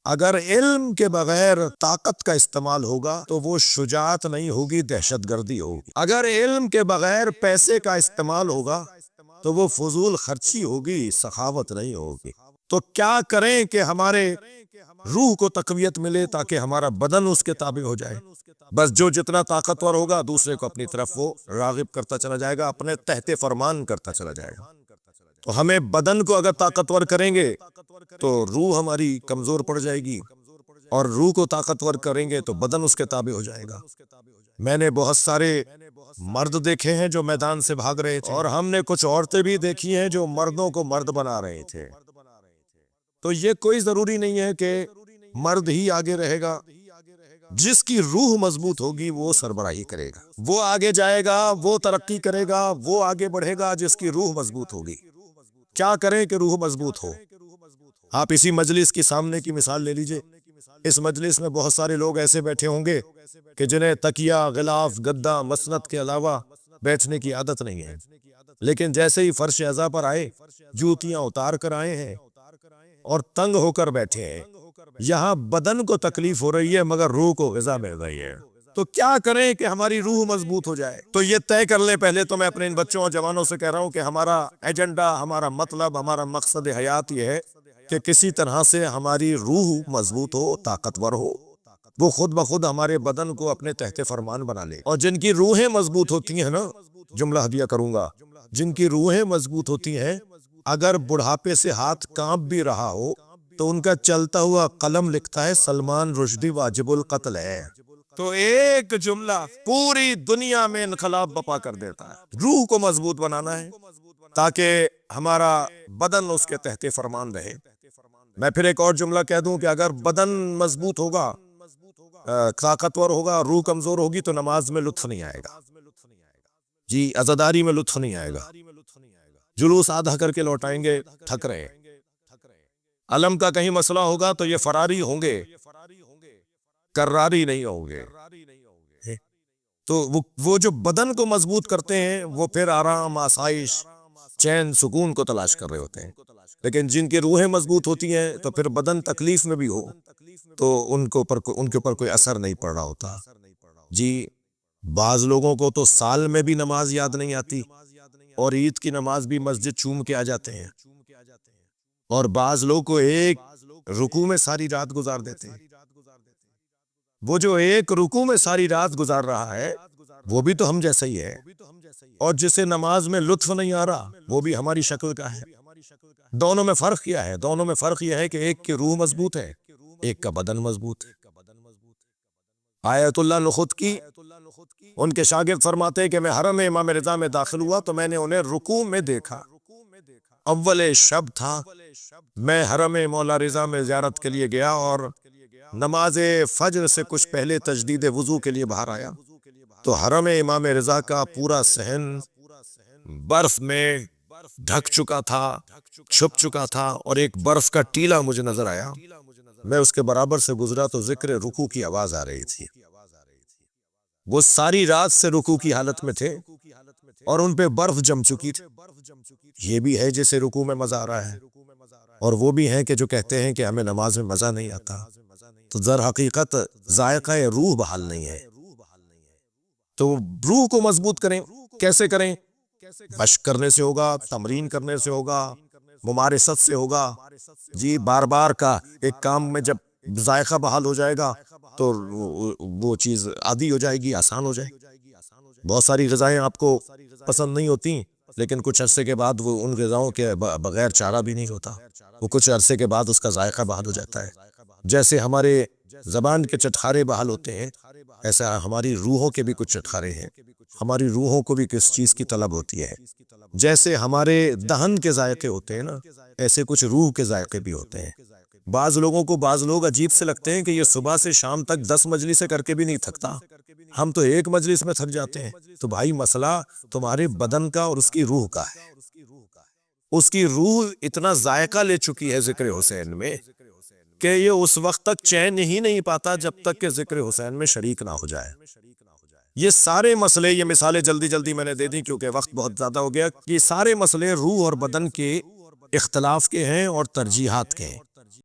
اگر علم کے بغیر طاقت کا استعمال ہوگا تو وہ شجاعت نہیں ہوگی، دہشت گردی ہوگی۔ اگر علم کے بغیر پیسے کا استعمال ہوگا تو وہ فضول خرچی ہوگی، سخاوت نہیں ہوگی۔ تو کیا کریں کہ ہمارے روح کو تقویت ملے تاکہ ہمارا بدن اس کے تابع ہو جائے؟ بس جو جتنا طاقتور ہوگا دوسرے کو اپنی طرف وہ راغب کرتا چلا جائے گا، اپنے تحت فرمان کرتا چلا جائے گا۔ تو ہمیں بدن کو اگر طاقتور کریں گے تو روح ہماری کمزور پڑ جائے گی، اور روح کو طاقتور کریں گے تو بدن اس کے تابع ہو جائے گا۔ میں نے بہت سارے مرد دیکھے ہیں جو میدان سے بھاگ رہے تھے، اور ہم نے کچھ عورتیں بھی دیکھی ہیں جو مردوں کو مرد بنا رہے تھے۔ تو یہ کوئی ضروری نہیں ہے کہ مرد ہی آگے رہے گا، جس کی روح مضبوط ہوگی وہ سربراہی کرے گا، وہ آگے جائے گا، وہ ترقی کرے گا، وہ آگے بڑھے گا جس کی روح مضبوط ہوگی۔ کیا کریں کہ روح مضبوط ہو؟ آپ اسی مجلس کی سامنے کی مثال لے لیجئے۔ اس مجلس میں بہت سارے لوگ ایسے بیٹھے ہوں گے کہ جنہیں تکیہ، غلاف، گدا، مسند کے علاوہ بیٹھنے کی عادت نہیں ہے، لیکن جیسے ہی فرش اعضاء پر آئے جوتیاں اتار کر آئے ہیں اور تنگ ہو کر بیٹھے ہیں۔ یہاں بدن کو تکلیف ہو رہی ہے مگر روح کو غذا مل رہی ہے۔ تو کیا کریں کہ ہماری روح مضبوط ہو جائے؟ تو یہ طے کر لیں پہلے تو، میں اپنے ان بچوں اور جوانوں سے کہہ رہا ہوں کہ ہمارا ایجنڈا، ہمارا مطلب، ہمارا مقصد حیات یہ ہے کہ کسی طرح سے ہماری روح مضبوط ہو، طاقتور ہو، وہ خود بخود ہمارے بدن کو اپنے تحت فرمان بنا لے۔ اور جن کی روحیں مضبوط ہوتی ہیں نا، جملہ ہدیہ کروں گا، جن کی روحیں مضبوط ہوتی ہیں، اگر بڑھاپے سے ہاتھ کانپ بھی رہا ہو تو ان کا چلتا ہوا قلم لکھتا ہے سلمان رشدی واجب القتل ہے۔ تو ایک جملہ پوری دنیا میں انقلاب بپا کر دیتا ہے۔ روح کو مضبوط بنانا ہے تاکہ ہمارا بدن اس کے تحت فرمان رہے۔ میں پھر ایک اور جملہ کہہ دوں کہ اگر بدن مضبوط ہوگا، طاقتور ہوگا، روح کمزور ہوگی تو نماز میں لطف نہیں آئے گا، جی عزاداری میں لطف نہیں آئے گا، جلوس آدھا کر کے لوٹائیں گے، تھک رہے ہیں۔ علم کا کہیں مسئلہ ہوگا تو یہ فراری ہوں گے، کراری نہیں ہوں گے۔ تو وہ جو بدن کو مضبوط کرتے ہیں وہ پھر آرام، آسائش، چین، سکون کو تلاش کر رہے ہوتے ہیں، لیکن جن کی روحیں مضبوط ہوتی ہیں تو پھر بدن تکلیف میں بھی ہو تو ان کے اوپر کوئی اثر نہیں پڑ رہا ہوتا۔ جی بعض لوگوں کو تو سال میں بھی نماز یاد نہیں آتی، اور عید کی نماز بھی مسجد چوم کے آ جاتے ہیں، اور بعض لوگ کو ایک رکوع میں ساری رات گزار دیتے ہیں۔ وہ جو ایک رکوع میں ساری رات گزار رہا ہے وہ بھی تو ہم جیسا ہی ہے، اور جسے نماز میں لطف نہیں آ رہا وہ بھی ہماری شکل کا ہے۔ دونوں میں فرق کیا ہے؟ دونوں میں فرق یہ ہے کہ ایک کی روح مضبوط ہے، ایک کا بدن مضبوط ہے۔ آیت اللہ نخود کی ان کے شاگرد فرماتے ہیں کہ میں حرم امام رضا میں داخل ہوا تو میں نے انہیں رکوع میں دیکھا، اول شب تھا، میں حرم مولا رضا میں زیارت کے لیے گیا اور نماز فجر سے کچھ پہلے تجدید وضو کے لیے باہر آیا تو حرم امام رضا کا پورا صحن برف میں ڈھک چکا تھا، چھپ چکا تھا، اور ایک برف کا ٹیلا مجھے نظر آیا۔ میں اس کے برابر سے گزرا تو ذکر رکوع کی آواز آ رہی تھی۔ وہ ساری رات سے رکوع کی حالت میں تھے اور ان پہ برف جم چکی تھی۔ یہ بھی ہے جسے رکوع میں مزہ آ رہا ہے، اور وہ بھی ہیں کہ جو کہتے ہیں کہ ہمیں نماز میں مزہ نہیں آتا۔ تو در حقیقت ذائقہ روح بحال نہیں ہے۔ تو روح کو مضبوط کریں، کیسے کریں؟ مشق کرنے سے ہوگا، تمرین کرنے سے ہوگا، ممارست سے ہوگا۔ جی بار بار کا ایک کام میں جب ذائقہ بحال ہو جائے گا تو وہ چیز عادی ہو جائے گی، آسان ہو جائے گی۔ بہت ساری غذائیں آپ کو پسند نہیں ہوتی، لیکن کچھ عرصے کے بعد وہ ان غذاؤں کے بغیر چارہ بھی نہیں ہوتا، وہ کچھ عرصے کے بعد اس کا ذائقہ بحال ہو جاتا ہے۔ جیسے ہمارے زبان کے چٹخارے بحال ہوتے ہیں، ایسا ہماری روحوں کے بھی کچھ چٹخارے ہیں۔ ہماری روحوں کو بھی کس چیز کی طلب ہوتی ہے؟ جیسے ہمارے دہن کے ذائقے ہوتے ہیں نا، ایسے کچھ روح کے ذائقے بھی ہوتے ہیں۔ بعض لوگ عجیب سے لگتے ہیں کہ یہ صبح سے شام تک 10 مجلسیں کر کے بھی نہیں تھکتا، ہم تو ایک مجلس میں تھک جاتے ہیں۔ تو بھائی مسئلہ تمہارے بدن کا اور اس کی روح کا ہے۔ اس کی روح اتنا ذائقہ لے چکی ہے ذکر حسین میں کہ یہ اس وقت تک چین ہی نہیں پاتا جب تک کہ ذکر حسین میں شریک نہ ہو جائے۔ یہ سارے مسئلے، یہ مثالیں جلدی میں نے دے دی کیونکہ وقت بہت زیادہ ہو گیا، یہ سارے مسئلے روح اور بدن کے اختلاف کے ہیں اور ترجیحات کے ہیں۔